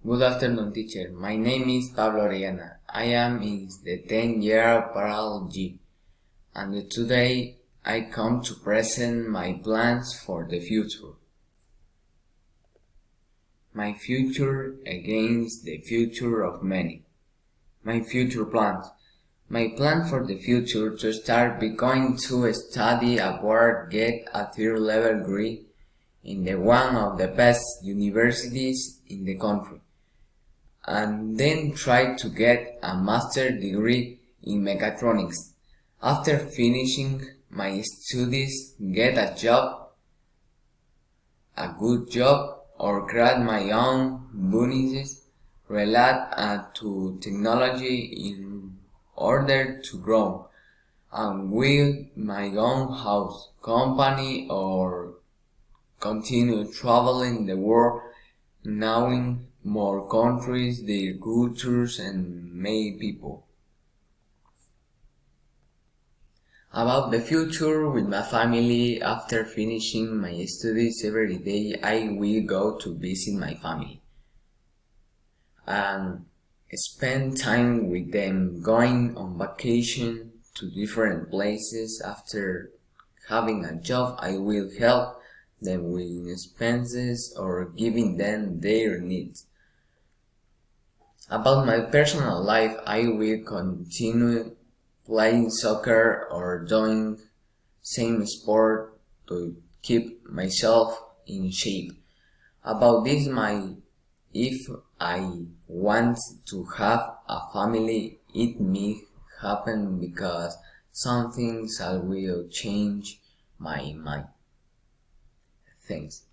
Good afternoon, teacher. My name is Pablo Orellana. I am in the 10th year Parallel, and today I come to present my plans for the future. My future against the future of many. My future plans. My plan for the future to start be going to study abroad, get a third level degree in the one of the best universities in the country, and then try to get a master's degree in mechatronics. After finishing my studies, get a job, a good job, or create my own businesses related to technology in order to grow and build my own house, company, or continue traveling the world, knowing more countries, their cultures, and many people. About the future with my family, after finishing my studies every day, I will go to visit my family and spend time with them, going on vacation to different places. After having a job, I will help them with expenses or giving them their needs. About my personal life, I will continue playing soccer or doing same sport to keep myself in shape. About this, if I want to have a family, it may happen because some things will change my mind. Thanks.